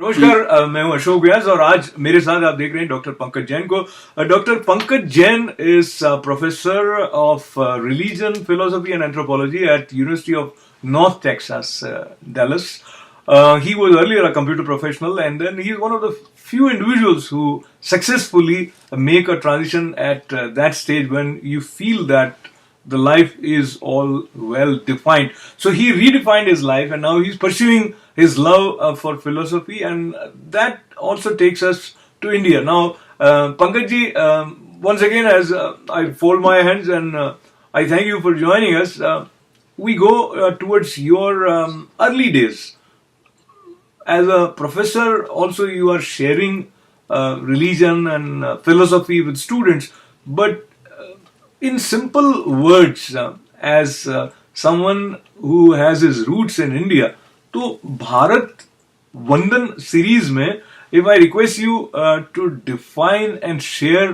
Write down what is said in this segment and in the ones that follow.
नमस्कार, मैं हूं अशोक व्यास और आज मेरे साथ आप देख रहे हैं डॉक्टर पंकज जैन को। Doctor Pankaj Jain is professor of religion, philosophy and anthropology at university of north Texas, Dallas. He was earlier a computer professional, and then he is one of the few individuals who successfully make a transition at that stage when you feel that the life is all well defined. So he redefined his life, and now he's pursuing his love for philosophy, and that also takes us to India. Now, Pankaj ji, once again, as I fold my hands and I thank you for joining us, we go towards your early days. As a professor, also you are sharing religion and philosophy with students, but in simple words, as someone who has his roots in India, तो भारत वंदन series में, if I request you to define and share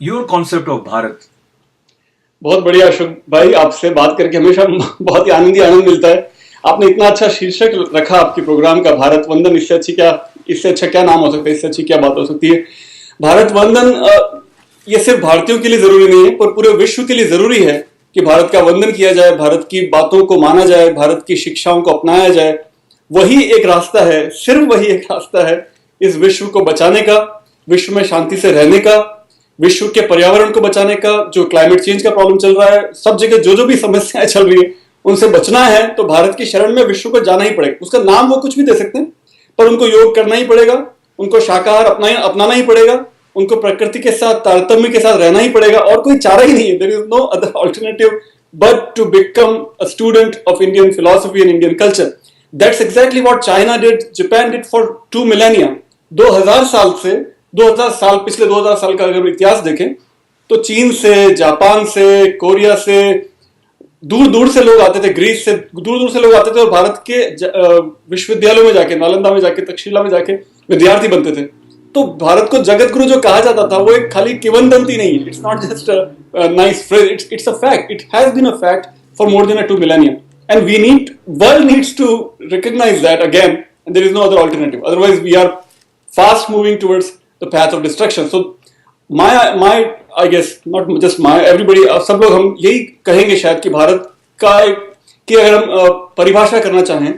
your concept of Bharat. बहुत बढ़िया अशोक भाई, आपसे बात करके हमेशा बहुत ही आनंद मिलता है. आपने इतना अच्छा शीर्षक रखा आपके प्रोग्राम का, भारत वंदन. इससे अच्छा क्या नाम हो सकता है, इससे अच्छी क्या बात हो सकती है. भारत वंदन ये सिर्फ भारतीयों के लिए जरूरी नहीं है, पर पूरे विश्व के लिए जरूरी है कि भारत का वंदन किया जाए, भारत की बातों को माना जाए, भारत की शिक्षाओं को अपनाया जाए. वही एक रास्ता है, सिर्फ वही एक रास्ता है इस विश्व को बचाने का, विश्व में शांति से रहने का, विश्व के पर्यावरण को बचाने का. जो क्लाइमेट चेंज का प्रॉब्लम चल रहा है, सब जगह जो भी समस्याएं चल रही है, उनसे बचना है तो भारत की शरण में विश्व को जाना ही पड़ेगा. उसका नाम वो कुछ भी दे सकते हैं, पर उनको योग करना ही पड़ेगा, उनको शाकाहार अपनाना ही पड़ेगा, उनको प्रकृति के साथ तारतम्य के साथ रहना ही पड़ेगा, और कोई चारा ही नहीं है. There is no other alternative but to become a student of Indian philosophy and Indian culture. That's exactly what China did, Japan did for 2 millennia. 2000 साल से 2000 साल, पिछले 2000 साल का अगर इतिहास देखें तो चीन से, जापान से, कोरिया से, दूर दूर से लोग आते थे, ग्रीस से दूर दूर से लोग आते थे और भारत के विश्वविद्यालयों में जाके, नालंदा में जाके, तक्षशिला में जाके विद्यार्थी बनते थे. तो भारत को जगत गुरु जो कहा जाता था, वो एक खाली किंवदंती नहीं है. It's not just a nice phrase, it's a fact. It has been a fact for more than 2 millennia, and world needs to recognise that again, and there is no other alternative. Otherwise we are fast moving towards the path of destruction. So my I guess, not just my, everybody, सब लोग हम यही कहेंगे शायद कि भारत की अगर हम परिभाषा करना चाहें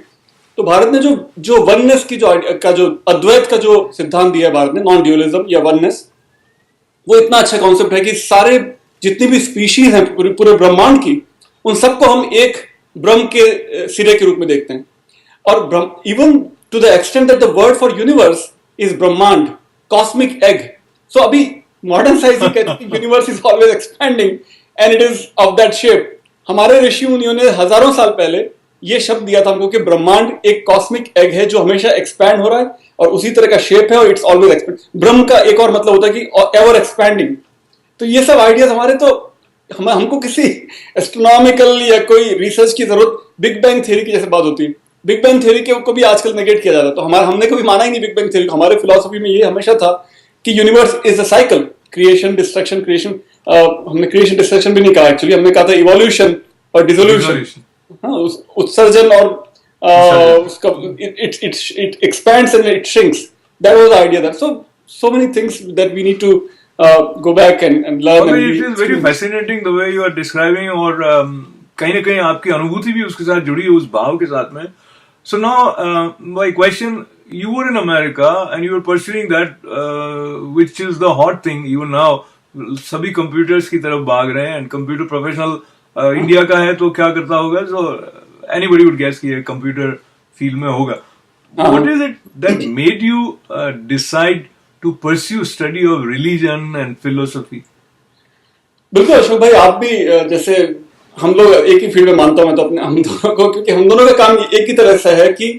तो भारत ने जो वननेस की जो अद्वैत का जो सिद्धांत दिया है भारत ने, नॉन ड्यूअलिज्म या वननेस, वो इतना अच्छा कॉन्सेप्ट है कि सारे जितनी भी स्पीशीज हैं पूरे ब्रह्मांड की, उन सबको हम एक ब्रह्म के सिरे के रूप में देखते हैं. और even to the extent that the word for universe is ब्रह्मांड, कॉस्मिक एग. सो अभी modern science universe is always expanding and it is of that shape. हमारे ऋषि मुनियों ने हजारों साल पहले ये शब्द दिया था हमको कि ब्रह्मांड एक कॉस्मिक एग है जो हमेशा एक्सपैंड हो रहा है और उसी तरह का शेप है और इट्स ऑलवेज एक्सपैंड. ब्रह्म का एक और मतलब होता है कि एवर एक्सपैंडिंग. तो ये सब आइडियाज हमारे, तो हमको किसी एस्ट्रोनॉमिकल या कोई रिसर्च की जरूरत, बिग बैंग थ्योरी की जैसे बात होती है, बिग बैंग थ्योरी को भी आजकल नेगेट किया जा रहा है. तो हमने कभी माना ही नहीं बिग बैंग थ्योरी को. हमारे फिलॉसफी में ये हमेशा था कि universe is a cycle, creation destruction, creation. हमने क्रिएशन डिस्ट्रक्शन भी नहीं कहा, एक्चुअली हमने कहा था इवोल्यूशन और डिसोल्यूशन. उत्सर्जन और उसका it expands and it shrinks. That was the idea. That so many things that we need to go back and learn. It is very fascinating the way you are describing, और कहीं ना कहीं आपकी अनुभूति भी उसके साथ जुड़ी है, उस भाव के साथ में. So now my question, you were in America and you were pursuing that which is the hot thing even now. सभी कंप्यूटर्स की तरफ भाग रहे हैं, एंड कंप्यूटर प्रोफेशनल इंडिया का है तो क्या करता होगा, सो एनीबॉडी वुड गेस कि कंप्यूटर फील्ड में होगा. What is it that made you decide to pursue study of religion and philosophy? बिल्कुल अशोक भाई, आप भी जैसे हम लोग एक ही फील्ड में, मानता हूं मैं तो अपने हम दोनों को, क्योंकि हम दोनों का काम एक ही तरह से है कि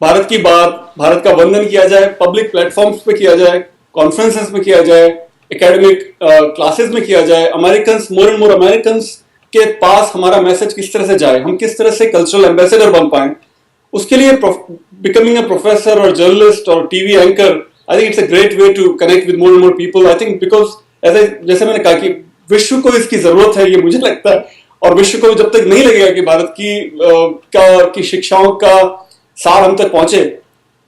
भारत की बात, भारत का वंदन किया जाए, पब्लिक प्लेटफॉर्म्स पे किया जाए, कॉन्फ्रेंसेस में किया जाए, एकेडमिक क्लासेस में किया जाए. Americans, more and more Americans के पास हमारा मैसेज किस तरह से जाए, हम किस तरह से कल्चरल एम्बेसडर बन पाए, उसके लिए बिकमिंग अ प्रोफेसर और जर्नलिस्ट और TV anchor, I think it's a great way to connect with more and more people. I think because जैसे मैंने कहा कि विश्व को इसकी जरूरत है, ये मुझे लगता है, और विश्व को जब तक नहीं लगेगा कि भारत की शिक्षाओं का सार हम तक पहुंचे,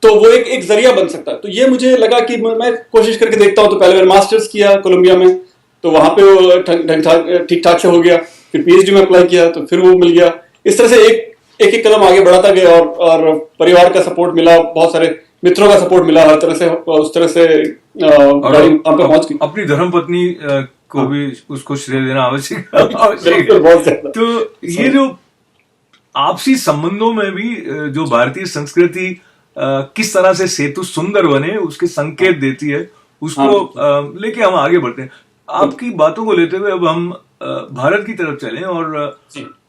तो वो एक जरिया बन सकता है। तो ये मुझे लगा कि मैं कोशिश करके देखता हूँ। तो पहले मैंने मास्टर्स किया कोलंबिया में, तो वहां पे वो ठीक ठाक से हो गया। फिर पीएचडी में अप्लाई किया तो फिर वो मिल गया। इस तरह से एक कदम आगे बढ़ाता गया, और परिवार का सपोर्ट मिला, बहुत सारे मित्रों का सपोर्ट मिला, हर तरह से उस तरह से गाड़ी वहां पे पहुंच गई। अपनी धर्मपत्नी को भी उसको श्रेय देना आवश्यक बहुत ज्यादा। तो ये जो आपसी संबंधों में भी जो भारतीय संस्कृति किस तरह से सेतु सुंदर बने उसके संकेत देती है, उसको लेके हम आगे बढ़ते हैं। आपकी बातों को लेते हुए अब हम भारत की तरफ चलें, और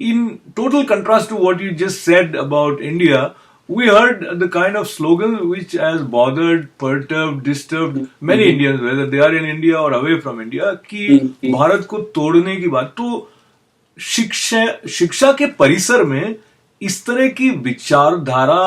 in total contrast to what you just said about India, we heard the kind of slogan which has bothered, perturbed, disturbed many Indians, whether they are in India or away from India, कि भारत को तोड़ने की बात। तो शिक्षा के परिसर में इस तरह की विचारधारा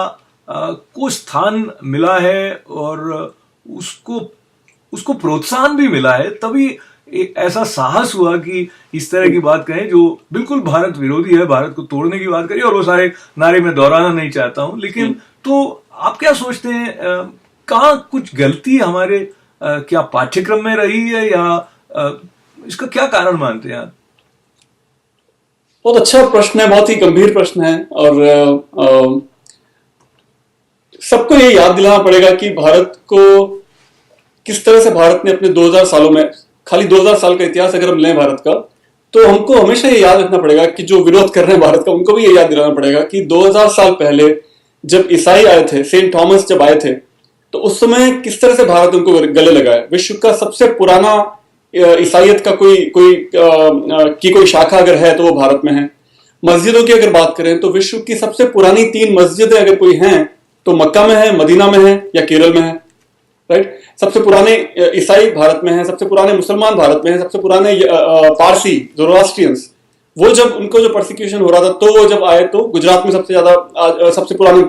को स्थान मिला है, और उसको प्रोत्साहन भी मिला है, तभी एक ऐसा साहस हुआ कि इस तरह की बात कहें जो बिल्कुल भारत विरोधी है, भारत को तोड़ने की बात करी। और वो सारे नारे में दोहराना नहीं चाहता हूं, लेकिन तो आप क्या सोचते हैं, कहाँ कुछ गलती हमारे क्या पाठ्यक्रम में रही है, या इसका क्या कारण मानते हैं आप? बहुत अच्छा प्रश्न है, बहुत ही गंभीर प्रश्न है। और सबको ये याद दिलाना पड़ेगा कि भारत को किस तरह से भारत ने अपने 2000 सालों में, खाली 2000 साल का इतिहास अगर हम लें भारत का, तो हमको हमेशा ये याद रखना पड़ेगा कि जो विरोध कर रहे हैं भारत का, उनको भी ये याद दिलाना पड़ेगा कि 2000 साल पहले जब ईसाई आए थे, सेंट थॉमस जब आए थे, तो उस समय किस तरह से भारत उनको गले लगाया। विश्व का सबसे पुराना ईसाइयत का कोई शाखा अगर है तो वो भारत में है। मस्जिदों की अगर बात करें तो विश्व की सबसे पुरानी 3 मस्जिदें अगर कोई हैं तो मक्का में है, मदीना में है, या केरल में है, राइट। सबसे पुराने ईसाई भारत में है, सबसे पुराने मुसलमान भारत में है, सबसे पुराने पारसी जोरोस्ट्रियंस, वो जब उनको जो परसिक्यूशन हो रहा था, तो वो जब आए तो गुजरात में सबसे ज्यादा सबसे पुराने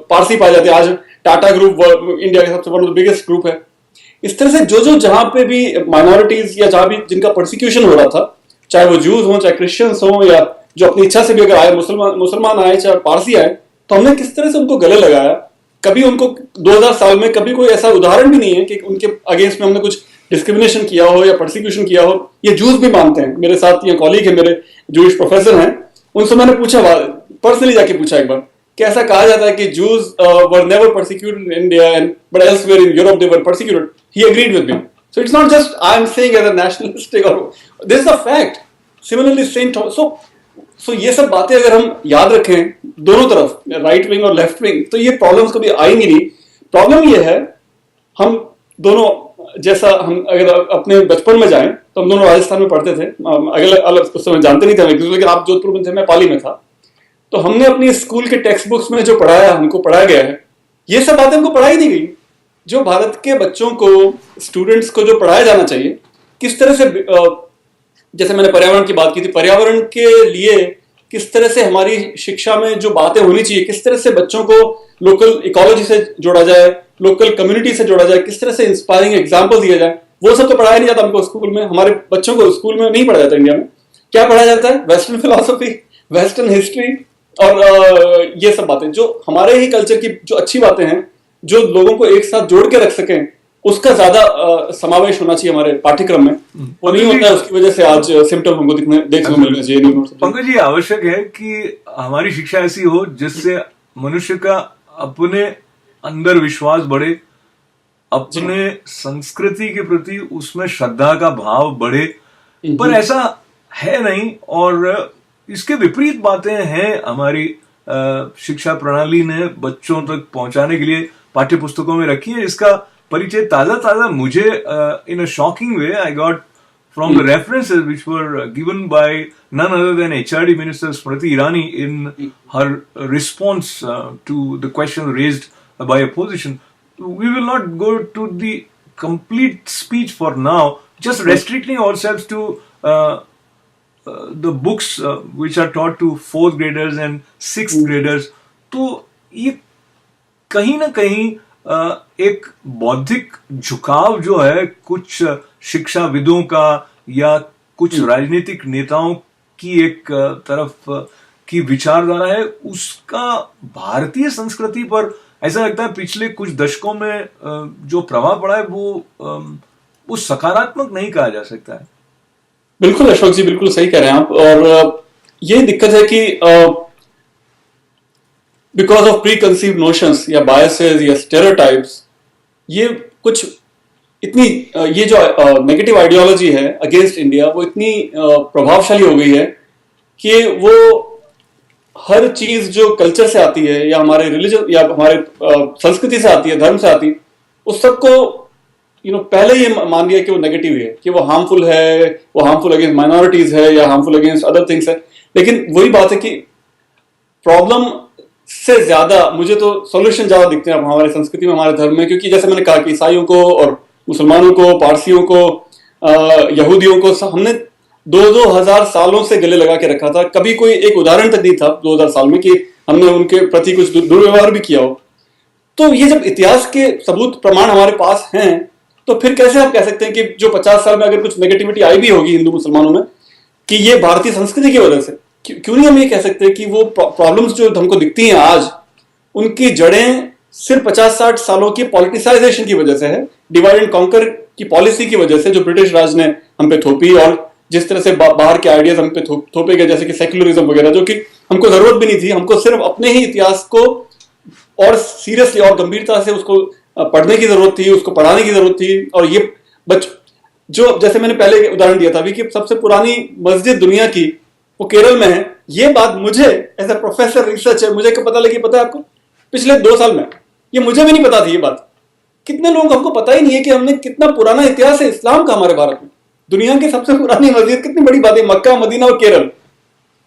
पारसी पाए जाते हैं। आज टाटा ग्रुप इंडिया का सबसे बड़ा बिगेस्ट ग्रुप है। इस तरह से जो जहां पे भी माइनॉरिटीज या जहां भी जिनका परसिक्यूशन हो रहा था, चाहे वो जूस हो, चाहे क्रिश्चियंस हो, या जो अपनी इच्छा से भी अगर आए, मुसलमान आए, चाहे पारसी आए, तो हमने किस तरह से उनको गले लगाया। कभी उनको 2000 साल में कभी कोई ऐसा उदाहरण भी नहीं है कि उनके अगेंस्ट में हमने कुछ डिस्क्रिमिनेशन किया हो या परसिक्यूशन किया हो। ये जूस भी मानते हैं। मेरे साथ ये कॉलीग है, मेरे जूइश प्रोफेसर हैं, उनसे मैंने पूछा, पर्सनली जाके पूछा एक बार कि ऐसा कहा जाता है कि Jews were never persecuted in India and but elsewhere in Europe they were persecuted. He agreed with me. So it's not just I am saying as a nationalistic, और this is a fact. Similarly saint, so ये सब बातें अगर हम याद रखें दोनों तरफ, राइट विंग और लेफ्ट विंग, तो ये प्रॉब्लम्स कभी आएंगी नहीं। प्रॉब्लम ये है, हम दोनों, जैसा हम अगर अपने बचपन में जाएं तो हम दोनों राजस्थान में पढ़ते थे, अलग उस समय जानते नहीं थे, लेकिन आप जोधपुर में थे, मैं पाली में था। तो हमने अपनी स्कूल के टेक्स्ट बुक्स में जो पढ़ाया, हमको पढ़ाया गया है, ये सब बातें हमको पढ़ाई नहीं गई। जो भारत के बच्चों को, स्टूडेंट्स को जो पढ़ाया जाना चाहिए, किस तरह से, जैसे मैंने पर्यावरण की बात की थी, पर्यावरण के लिए किस तरह से हमारी शिक्षा में जो बातें होनी चाहिए, किस तरह से बच्चों को लोकल इकोलॉजी से जोड़ा जाए, लोकल कम्युनिटी से जोड़ा जाए, किस तरह से इंस्पायरिंग एग्जाम्पल दिया जाए, वो सब तो पढ़ाया नहीं जाता हमको स्कूल में। हमारे बच्चों को स्कूल में नहीं पढ़ाया जाता। इंडिया में क्या पढ़ाया जाता है? वेस्टर्न फिलोसफी, वेस्टर्न हिस्ट्री, और ये सब बातें जो हमारे ही कल्चर की जो अच्छी बातें हैं, जो लोगों को एक साथ जोड़ के रख सकें, उसका ज्यादा समावेश होना चाहिए हमारे पाठ्यक्रम में। वो नहीं होता है, उसकी वजह से आज सिम्टम हमको देखने को मिल रहे हैं। पंकज जी, आवश्यक है कि हमारी शिक्षा ऐसी हो जिससे मनुष्य का अपने अंदर विश्वास बढ़े, अपने संस्कृति के प्रति उसमें श्रद्धा का भाव बढ़े, पर ऐसा है नहीं। और इसके विपरीत बातें हैं हमारी शिक्षा प्रणाली ने बच्चों तक पहुंचाने के लिए पाठ्य पुस्तकों में रखी है। इसका परिचय ताजा मुझे in a shocking way I got from the references which were given by none other than HRD Minister Smriti Irani in her response to the question raised by opposition. We will not go to the complete speech for now, just restricting ourselves to the books which are taught to 4th graders and 6th graders. तो ये कहीं ना कहीं एक बौद्धिक झुकाव जो है कुछ शिक्षाविदों का या कुछ राजनीतिक नेताओं की एक तरफ की विचारधारा है, उसका भारतीय संस्कृति पर ऐसा लगता है पिछले कुछ दशकों में जो प्रभाव पड़ा है वो सकारात्मक नहीं कहा जा सकता है। बिल्कुल अशोक जी, बिल्कुल सही कह रहे हैं आप। और ये दिक्कत है कि because of pre conceive notions या बायसेस या स्टेरियोटाइप्स, ये कुछ इतनी ये जो नेगेटिव आइडियोलॉजी है अगेंस्ट इंडिया, वो इतनी प्रभावशाली हो गई है कि वो हर चीज जो कल्चर से आती है या हमारे रिलीजन या हमारे संस्कृति से आती है, धर्म से आती है, उस सबको पहले ये मान लिया कि वो नेगेटिव है, कि वो हार्मफुल है, वो हार्मफुल अगेंस्ट माइनॉरिटीज है या हार्मफुल अगेंस्ट अदर थिंग्स है। लेकिन वही बात है कि प्रॉब्लम से ज्यादा मुझे तो सॉल्यूशन ज्यादा दिखते हैं अब हमारे संस्कृति में, हमारे धर्म में। क्योंकि जैसे मैंने कहा कि ईसाइयों को और मुसलमानों को, पारसियों को, यहूदियों को हमने 2,000 सालों से गले लगा के रखा था। कभी कोई एक उदाहरण तक नहीं था 2000 साल में कि हमने उनके प्रति कुछ दुर्व्यवहार भी किया हो। तो ये जब इतिहास के सबूत प्रमाण हमारे पास हैं, तो फिर कैसे आप कह सकते हैं कि जो 50 साल में अगर कुछ नेगेटिविटी आई भी होगी हिंदू मुसलमानों में, कि ये भारतीय संस्कृति की वजह से। क्यों नहीं हम ये कह सकते कि वो प्रॉब्लम्स जो हमको दिखती हैं आज, उनकी जड़ें सिर्फ 50-60 सालों की पॉलिटिसाइजेशन की वजह से है, डिवाइड एंड कॉन्कर की पॉलिसी की वजह से जो ब्रिटिश राज ने हम पे थोपी, और जिस तरह से बाहर के आइडियाज हम पे थोपे गए, जैसे कि सेक्युलरिज्म वगैरह, जो कि हमको जरूरत भी नहीं थी। हमको सिर्फ अपने ही इतिहास को और सीरियसली और गंभीरता से उसको पढ़ने की जरूरत थी, उसको पढ़ाने की जरूरत थी। और ये जो जैसे मैंने पहले उदाहरण दिया था अभी कि सबसे पुरानी मस्जिद दुनिया की वो केरल में है, ये बात मुझे एज ए प्रोफेसर रिसर्च है, मुझे पता लगी, पता है आपको, पिछले 2 साल में। ये मुझे भी नहीं पता थी ये बात। कितने लोग हमको पता ही नहीं है कि हमने कितना पुराना इतिहास है इस्लाम का हमारे भारत में। दुनिया की सबसे पुरानी मस्जिद, कितनी बड़ी बात है, मक्का, मदीना और Kerala.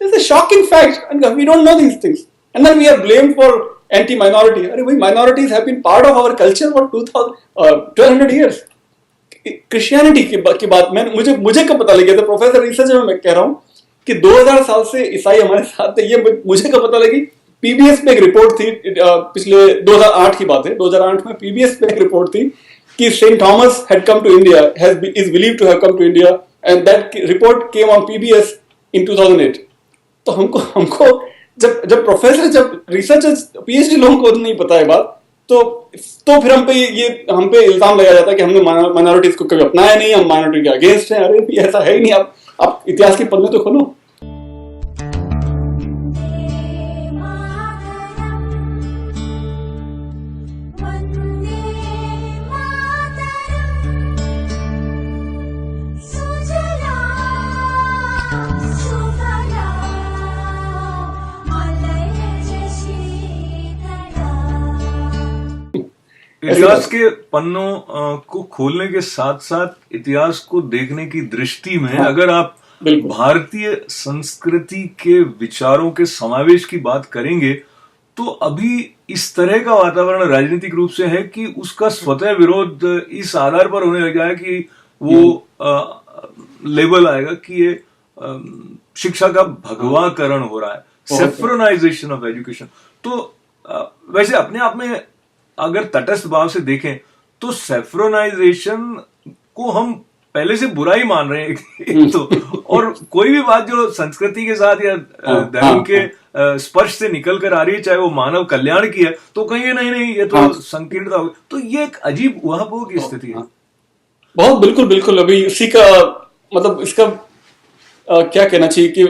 It's a shocking fact, and we don't know these things. And then we are blamed for anti-minority. अरे भाई, minorities have been part of our culture for 1200 years. Christianity की बात मुझे कब पता लगी था, प्रोफेसर रिसर्च में मैं कह रहा हूँ कि 2000 साल से ईसाई हमारे साथ थे। ये मुझे कब पता लगी, पीबीएस पे एक रिपोर्ट थी, पिछले 2008 की बात है, 2008 में पीबीएस पे एक रिपोर्ट थी कि saint Thomas had come to India, is believed to have come to India, and that report came on PBS in 2008। तो हमको जब प्रोफेसर, जब रिसर्चर्स, पीएचडी लोगों को नहीं पता है बात, तो फिर हम पे इल्जाम लगाया जाता है कि हमने माइनॉरिटीज को कभी अपनाया नहीं, हम माइनॉरिटी के अगेंस्ट हैं। अरे ऐसा है ही नहीं। आप इतिहास के पन्ने तो खोलो। इतिहास के पन्नों को खोलने के साथ साथ इतिहास को देखने की दृष्टि में, अगर आप भारतीय संस्कृति के विचारों के समावेश की बात करेंगे, तो अभी इस तरह का वातावरण राजनीतिक रूप से है कि उसका स्वतः विरोध इस आधार पर होने लगा है कि वो लेबल आएगा कि ये शिक्षा का भगवाकरण हो रहा है, सेफ्रोनाइजेशन ऑफ एजुकेशन। तो वैसे अपने आप में अगर तटस्थ भाव से देखें तो सेफ्रोनाइजेशन को हम पहले से बुरा ही मान रहे हैं तो, और कोई भी बात जो संस्कृति के साथ या धर्म के स्पर्श से निकल कर आ रही है, चाहे वो मानव कल्याण की है, तो कहीं नहीं ये तो संकीर्णता होगी। तो ये एक अजीब उहापोह की स्थिति है। बहुत बिल्कुल अभी इसी का मतलब इसका क्या कहना चाहिए कि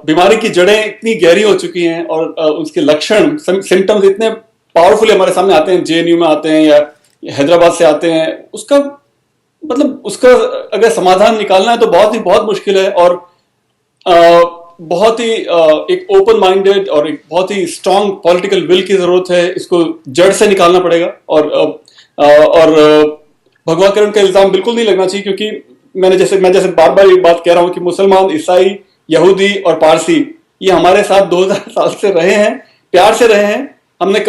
बीमारी की जड़ें इतनी गहरी हो चुकी हैं और उसके लक्षण, सिम्टम्स इतने पावरफुली हमारे सामने आते हैं, जेएनयू में आते हैं या हैदराबाद से आते हैं। उसका अगर समाधान निकालना है तो बहुत मुश्किल है, और बहुत ही एक ओपन माइंडेड और एक बहुत ही स्ट्रांग पॉलिटिकल विल की जरूरत है। इसको जड़ से निकालना पड़ेगा, और भगवाकरण का इल्जाम बिल्कुल नहीं लगना चाहिए, क्योंकि मैं जैसे बार ये बात कह रहा हूं कि मुसलमान, ईसाई, यहूदी और पारसी ये हमारे साथ 2000 साल से रहे हैं, प्यार से रहे हैं। हमने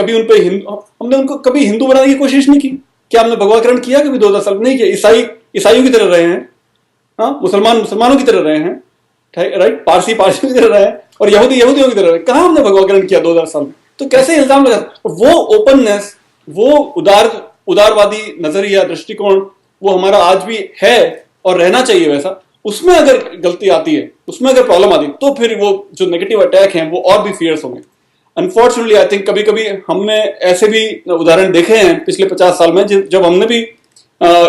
उनको कभी हिंदू बनाने की कोशिश नहीं की। क्या हमने भगवाकरण किया कभी 2000 साल? नहीं किया। ईसाइयों की तरह रहे हैं, हाँ, मुसलमानों की तरह रहे हैं, राइट, पारसियों की तरह रहे हैं, और यहूदियों की तरह रहे। कहाँ हमने भगवाकरण किया 2000 साल में? तो कैसे इल्जाम लगा? वो ओपननेस, वो उदारवादी नजरिया, दृष्टिकोण, वो हमारा आज भी है और रहना चाहिए वैसा। उसमें अगर गलती आती है, उसमें अगर प्रॉब्लम आती है, तो फिर वो जो नेगेटिव अटैक हैं वो और भी फियर्स होंगे। अनफॉर्चुनेटली आई थिंक कभी कभी हमने ऐसे भी उदाहरण देखे हैं पिछले 50 साल में जब हमने भी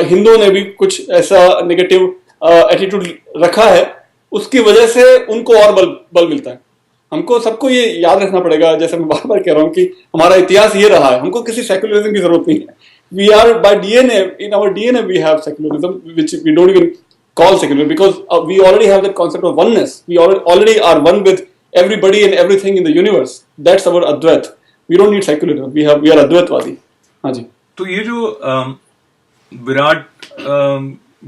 हिंदुओं ने भी कुछ ऐसा नेगेटिव एटीट्यूड रखा है, उसकी वजह से उनको और बल मिलता है। हमको सबको ये याद रखना पड़ेगा, जैसे मैं बार बार कह रहा हूँ कि हमारा इतिहास ये रहा है, हमको किसी सेक्युलरिज्म की जरूरत नहीं है। We are by DNA, in our DNA we have secularism which we don't even call secular, because we already have that concept of oneness. We already are one with everybody and everything in the universe. That's our Advait. We don't need secularism. We are Advaitvadi. हाँ जी। तो ये जो विराट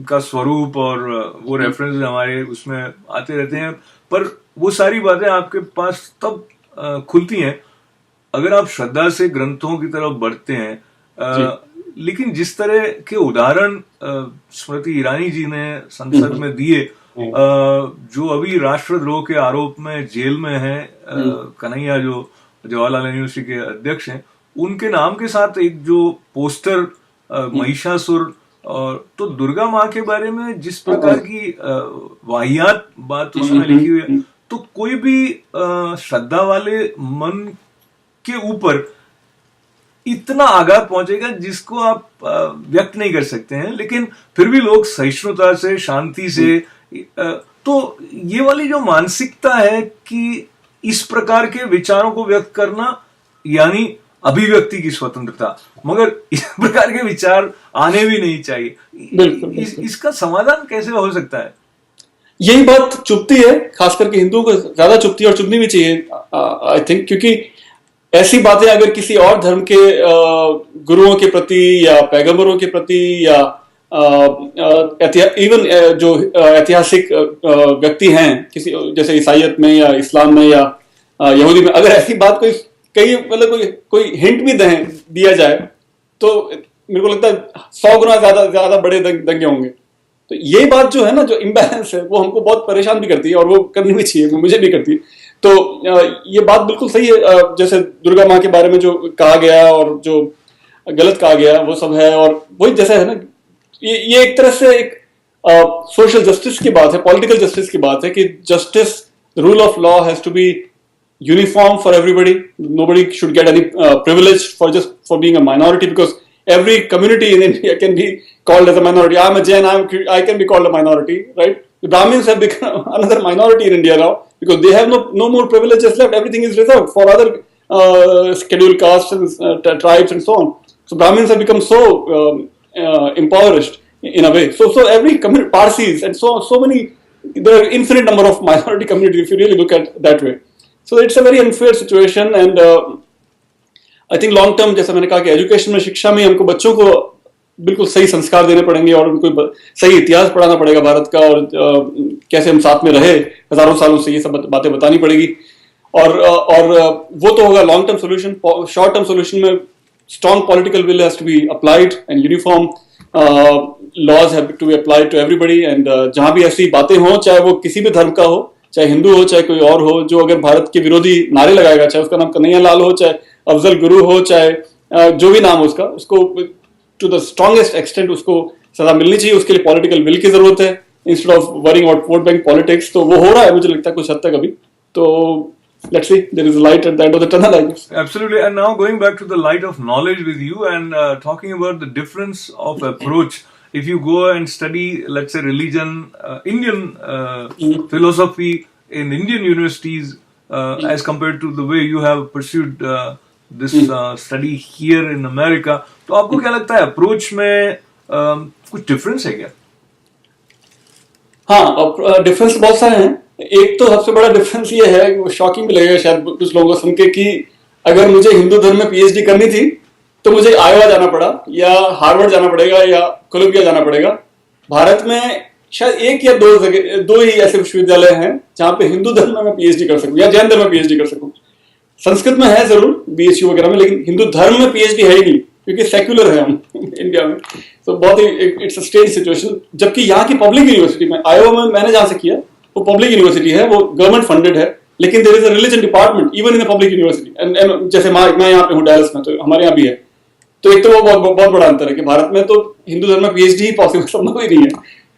का स्वरूप और वो reference हमारे उसमें आते रहते हैं, पर वो सारी बातें आपके पास तब खुलती हैं अगर आप श्रद्धा से ग्रंथों की तरफ बढ़ते हैं। लेकिन जिस तरह के उदाहरण स्मृति ईरानी जी ने संसद में दिए, जो अभी राष्ट्रद्रोह के आरोप में जेल में है, कन्हैया जो जवाहरलाल यूनिवर्सिटी के अध्यक्ष हैं, उनके नाम के साथ एक जो पोस्टर महिषासुर, और तो दुर्गा माँ के बारे में जिस प्रकार की वाहियात बात उसमें लिखी हुई है, तो कोई भी श्रद्धा वाले मन के ऊपर इतना आघात पहुंचेगा जिसको आप व्यक्त नहीं कर सकते हैं, लेकिन फिर भी लोग सहिष्णुता से, शांति से, तो ये वाली जो मानसिकता है कि इस प्रकार के विचारों को व्यक्त करना यानी अभिव्यक्ति की स्वतंत्रता, मगर इस प्रकार के विचार आने भी नहीं चाहिए। इसका समाधान कैसे हो सकता है? यही बात चुभती है, खास करके हिंदुओं को ज्यादा चुभती है और चुभनी भी चाहिए आई थिंक, क्योंकि ऐसी बातें अगर किसी और धर्म के गुरुओं के प्रति या पैगंबरों के प्रति या इवन जो ऐतिहासिक व्यक्ति हैं किसी जैसे ईसाईयत में या इस्लाम में या यहूदी में, अगर ऐसी बात मतलब कोई हिंट भी दिया जाए तो मेरे को लगता है 100 गुना ज्यादा बड़े दंगे होंगे। तो ये बात जो है ना, जो इम्बैलेंस है, वो हमको बहुत परेशान भी करती है और वो करनी भी चाहिए, वो मुझे भी करती है। तो ये बात बिल्कुल सही है, जैसे दुर्गा माँ के बारे में जो कहा गया और जो गलत कहा गया वो सब है, और वही जैसे है ना, ये एक तरह से एक सोशल जस्टिस की बात है, पॉलिटिकल जस्टिस की बात है कि justice, rule of law has to be uniform for everybody. Nobody should get any privilege for being a minority, because every community in India can be called as a minority. I'm a Jain, I can be called a minority, right? The Brahmins have become another minority in India now because they have no more privileges left. Everything is reserved for other scheduled castes and tribes and so on. So Brahmins have become so impoverished in a way. So every community, Parsis and so many, there are infinite number of minority communities if you really look at that way. So it's a very unfair situation, and I think long term, जैसा मैंने कहा कि education में, शिक्षा में हमको बच्चों को बिल्कुल सही संस्कार देने पड़ेंगे और उनको सही इतिहास पढ़ाना पड़ेगा भारत का, और कैसे हम साथ में रहे हजारों सालों से, ये सब बातें बतानी पड़ेगी। और वो तो होगा long term solution. Short term solution में strong political will has to be applied and uniform laws have to be applied to everybody, and जहां भी ऐसी बातें हो, चाहे वो किसी भी धर्म का हो, चाहे हिंदू हो चाहे कोई और हो, जो अगर भारत के विरोधी नारे लगाएगा, चाहे उसका नाम कन्हैया लाल हो, चाहे अफजल गुरु हो, चाहे जो भी नाम हो उसको टू द स्ट्रॉन्गेस्ट एक्सटेंट उसको सजा मिलनी चाहिए। उसके लिए पॉलिटिकल विल की जरूरत है, instead of worrying about vote bank politics. तो वो हो रहा है मुझे लगता है कुछ हद तक अभी। तो let's see, there is a light at the end of the tunnel, I guess. Absolutely. And now going back to the light of knowledge with you, and talking about the difference of approach. If you go and study, let's say, religion, Indian philosophy in Indian universities, as compared to the way you have pursued this study here in America, तो आपको क्या लगता है, approach में कुछ difference है क्या? हाँ, डिफरेंस बहुत सारे हैं। एक तो सबसे बड़ा डिफरेंस ये है, शॉकिंग भी लगेगा शायद कुछ लोगों को सुन के, कि अगर मुझे हिंदू धर्म में पीएचडी करनी थी तो मुझे आयोवा जाना पड़ा, या हार्वर्ड जाना पड़ेगा, या कोलंबिया जाना पड़ेगा। भारत में शायद एक या दो ही ऐसे विश्वविद्यालय हैं जहां पे हिंदू धर्म में मैं पीएचडी कर सकूं या जैन धर्म में पीएचडी कर सकूं। संस्कृत में है जरूर, बीएचयू वगैरह में, लेकिन हिंदू धर्म में पीएचडी है ही नहीं, क्योंकि सेक्युलर है हम इंडिया में। तो बहुत ही इट्स अ स्ट्रेंज सिचुएशन। जबकि यहाँ की पब्लिक यूनिवर्सिटी में, आयोवा में मैंने जहां से किया, वो पब्लिक यूनिवर्सिटी है, वो गवर्नमेंट फंडेड है, लेकिन there is a religion department even in the public university. And जैसे मैं यहाँ पे हूँ डैलस में, तो हमारे यहाँ भी है। तो एक तो वो बहुत बड़ा अंतर है कि भारत में तो हिंदू धर्म में पीएचडी ही पॉसिबल संभव ही नहीं है।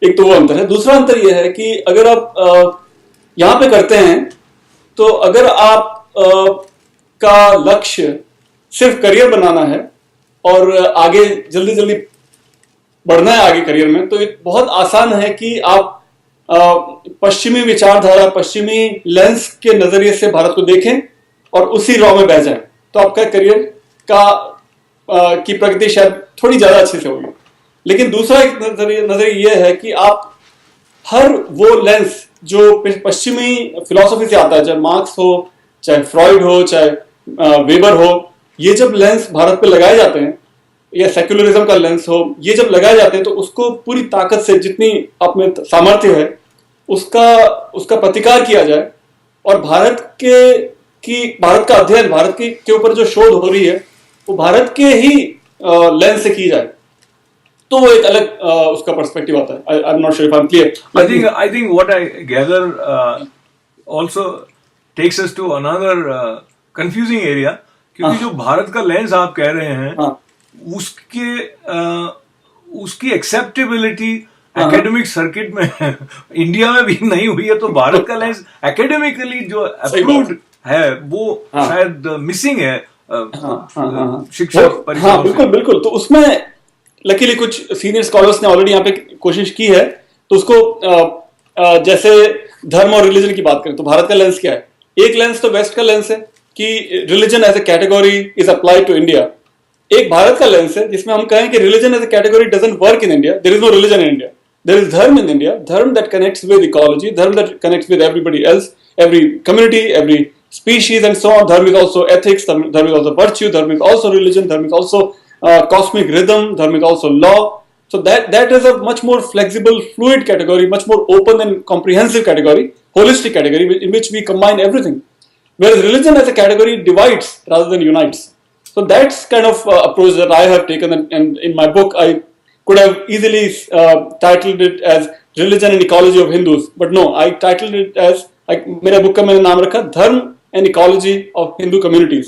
एक तो वो अंतर है। दूसरा अंतर ये है कि अगर आप यहाँ पे करते हैं, तो अगर आप का लक्ष्य सिर्फ करियर बनाना है और आगे जल्दी जल्दी बढ़ना है आगे करियर में, तो ये बहुत आसान है कि आप पश्चिमी विचारधारा, पश्चिमी लेंस के नजरिए से भारत को देखें और उसी रॉ में बह जाएं, तो आपका करियर का की प्रगति शायद थोड़ी ज्यादा अच्छे से होगी। लेकिन दूसरा एक नजरिया यह है कि आप हर वो लेंस जो पश्चिमी फिलॉसफी से आता है, चाहे मार्क्स हो, चाहे फ्रॉइड हो, चाहे वेबर हो, ये जब लेंस भारत पे लगाए जाते हैं, या सेक्युलरिज्म का लेंस हो, ये जब लगाए जाते हैं तो उसको पूरी ताकत से, जितनी आप में सामर्थ्य है, उसका प्रतिकार किया जाए और भारत का अध्ययन, भारत के ऊपर जो शोध हो रही है वो भारत के ही लेंस से की जाए, तो वो एक अलग उसका पर्सपेक्टिव आता है। I am not sure if I am clear. I think what I gather also takes us to another confusing area, क्योंकि जो भारत का लेंस आप कह रहे हैं, उसकी एक्सेप्टेबिलिटी एकेडमिक सर्किट में इंडिया में भी नहीं हुई है, तो भारत का लेंस एकेडमिकली जो अप्रूव्ड है वो शायद मिसिंग है शिक्षक परिसरों से। बिल्कुल बिल्कुल। तो उसमें लकीली कुछ सीनियर स्कॉलर्स ने ऑलरेडी यहाँ पे कोशिश की है। तो उसको जैसे धर्म और रिलीजन की बात करें तो भारत का लेंस क्या है? एक लेंस तो वेस्ट का लेंस है कि religion as a category is applied to India. एक भारत का लेंस है जिसमें हम कहें कि religion as a category doesn't work in India, there is no religion in India, there is dharma in India, dharma that connects with ecology, dharma that connects with everybody else, every community, every species and so on. Dharma is also ethics, dharma is also virtue, dharma is also religion, dharma is also cosmic rhythm, dharma is also law. So that is a much more flexible, fluid category, much more open and comprehensive category, holistic category in which we combine everything. Whereas religion as a category divides rather than unites. So that's kind of approach that I have taken, and in my book I could have easily titled it as Religion and Ecology of Hindus, but no, I titled it as मेरा book का मैंने नाम रखा Dharma and ecology of Hindu communities.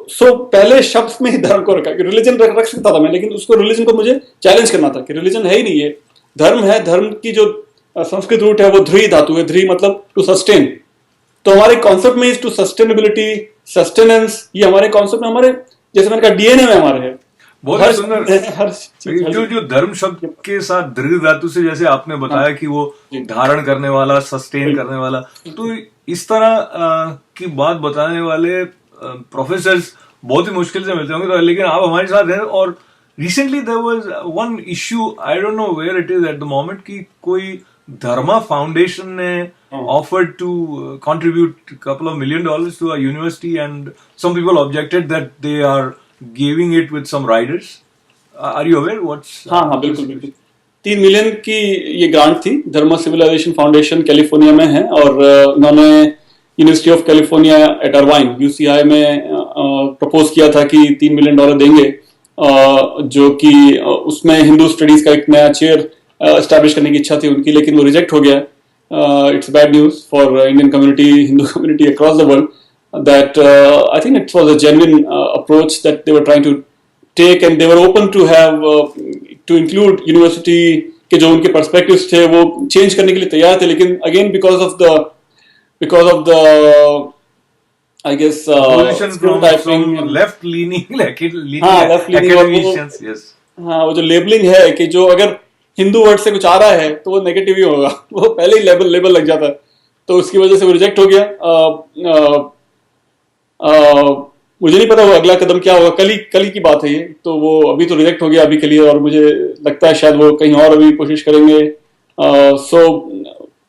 So पहले शब्द में ही धर्म को रखा कि रिलीजन रख सकता था मैं, लेकिन उसको रिलीजन को मुझे चैलेंज करना था कि रिलीजन है ही नहीं, ये धर्म है। धर्म की जो संस्कृत रूट है वो ध्री धातु है, ध्री मतलब टू सस्टेन। तो हमारे कॉन्सेप्ट में टू सस्टेनेबिलिटी, सस्टेनेंस, ये हमारे कॉन्सेप्ट में, हमारे जैसे मैंने कहा डीएनए में हमारे है। बहुत सुंदर। जो धर्म शब्द के साथ दृढ़ धातु से, जैसे आपने बताया कि वो धारण करने वाला, सस्टेन करने वाला, तो इस तरह की बात बताने वाले प्रोफेसर्स बहुत ही मुश्किल से मिलते होंगे। लेकिन आप हमारे साथ हैं, और recently there was one issue, I don't know where it is at the moment, कि कोई धर्मा फाउंडेशन ने offered to contribute $2 million to a university, and some people objected that they are giving it with some riders. Are you aware what's? हाँ बिल्कुल बिल्कुल। 3 million की ये grant थी। धर्मा civilisation foundation California में है, और उन्होंने university of California at Irvine UCI में प्रपोज किया था कि $3 मिलियन देंगे, जो कि उसमें हिंदू स्टडीज का एक नया चेयर एस्टैब्लिश करने की इच्छा थी उनकी, लेकिन वो रिजेक्ट हो गया। It's bad news for Indian community, Hindu community across the world. That I think it was a genuine approach that they were trying to take, and they were open to have to include university के जो उनके perspectives थे वो change करने के लिए तैयार थे, लेकिन again because of the I guess position from some left leaning academicians, yes. हाँ, वो जो labeling है कि जो अगर हिंदू वर्ड से कुछ आ रहा है तो वो नेगेटिव ही होगा, वो पहले ही लेबल लग जाता है, तो उसकी वजह से वो रिजेक्ट हो गया। मुझे नहीं पता वो अगला कदम क्या होगा, कल ही की बात है ये, तो वो अभी तो रिजेक्ट हो गया अभी के लिए, और मुझे लगता है शायद वो कहीं और अभी कोशिश करेंगे। सो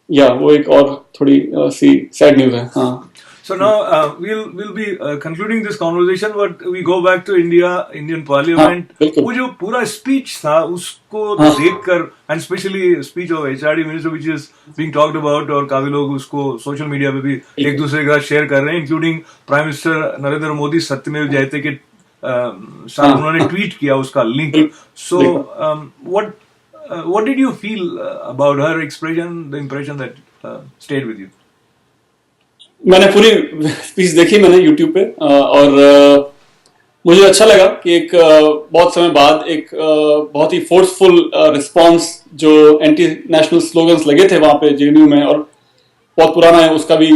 या वो एक और थोड़ी सी सैड न्यूज है। हाँ। So now we'll be concluding this conversation, but we go back to Indian Parliament. वो जो पूरा speech था उसको देखकर, and especially speech of HRD minister which is being talked about, और काफी लोग उसको सोशल मीडिया पे भी एक दूसरे के साथ शेयर कर रहे हैं, including prime minister Narendra Modi. सत्यमेव जयते के साथ उन्होंने ट्वीट किया उसका link. So what did you feel about her expression, the impression that stayed with you? मैंने पूरी स्पीच देखी मैंने यूट्यूब पे, और मुझे अच्छा लगा कि एक बहुत समय बाद एक बहुत ही फोर्सफुल रिस्पांस, जो एंटी नेशनल स्लोगन्स लगे थे वहां पे JNU में, और बहुत पुराना है उसका भी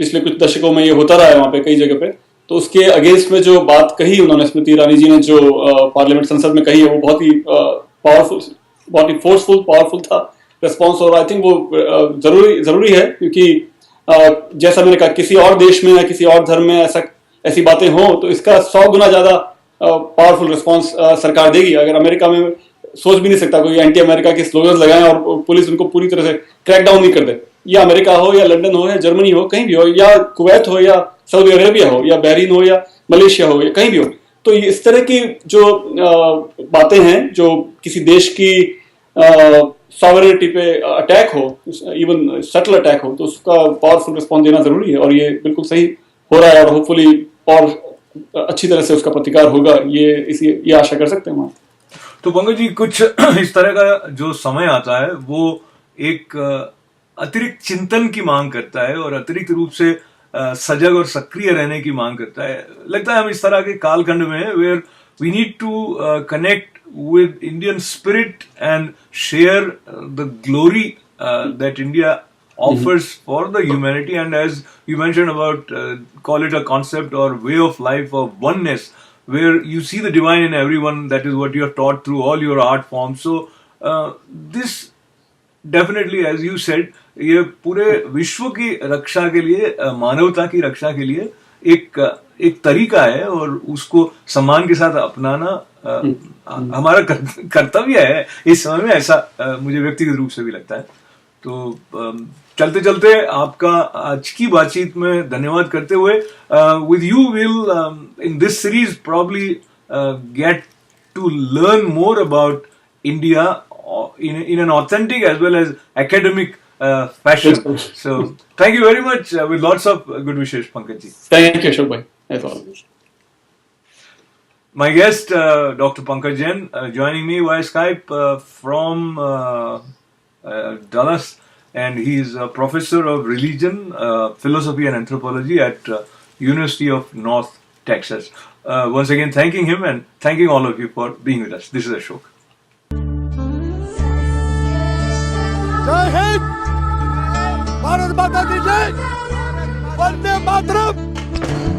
पिछले कुछ दशकों में ये होता रहा है वहाँ पे कई जगह पे, तो उसके अगेंस्ट में जो बात कही उन्होंने, स्मृति ईरानी जी ने जो पार्लियामेंट संसद में कही है, वो बहुत ही पावरफुल, बहुत ही फोर्सफुल पावरफुल था रिस्पॉन्स। और आई थिंक वो जरूरी है, क्योंकि जैसा मैंने कहा, किसी और देश में या किसी और धर्म में ऐसी बातें हो तो इसका 100 गुना ज्यादा पावरफुल रिस्पॉन्स सरकार देगी। अगर अमेरिका में सोच भी नहीं सकता कोई एंटी अमेरिका के स्लोगन्स लगाएं और पुलिस उनको पूरी तरह से क्रैक डाउन नहीं कर दे, या अमेरिका हो या लंदन हो या जर्मनी हो, कहीं भी हो, या कुवैत हो या सऊदी अरेबिया हो या बहरीन हो या मलेशिया हो या कहीं भी हो, तो इस तरह की जो बातें हैं, जो किसी देश की सॉवरेनिटी पे अटैक हो, इवन सटल अटैक हो, तो उसका पावरफुल रिस्पॉन्स देना जरूरी है। और ये बिल्कुल सही हो रहा है, और होपफुली और अच्छी तरह से उसका प्रतिकार होगा, ये आशा कर सकते हैं हम। तो पंकज जी, कुछ इस तरह का जो समय आता है वो एक अतिरिक्त चिंतन की मांग करता है और अतिरिक्त रूप से सजग और सक्रिय रहने की मांग करता है। लगता है हम इस तरह के कालखंड में हैं where we need to connect with Indian spirit and share the glory that India offers for the humanity. And as you mentioned about, call it a concept or way of life of oneness, where you see the divine in everyone. That is what you are taught through all your art forms. So this definitely, as you said, ये पूरे विश्व की रक्षा के लिए, मानवता की रक्षा के लिए एक तरीका है, और उसको सम्मान के साथ अपनाना हमारा कर्तव्य है इस समय में, ऐसा मुझे व्यक्तिगत रूप से भी लगता है। तो चलते चलते आपका आज की बातचीत में धन्यवाद करते हुए, with you will in this series probably get to learn more about India in an authentic as well as academic fashion. So thank you very much, with lots of good wishes, Pankaj ji. Thank you, Ashok bhai, as always. My guest, Dr. Pankaj Jain, joining me via Skype from Dallas, and he is a professor of religion, philosophy and anthropology at University of North Texas. Once again, thanking him and thanking all of you for being with us. This is Ashok. जय हिंद, भारत माता की जय, वंदे मातरम।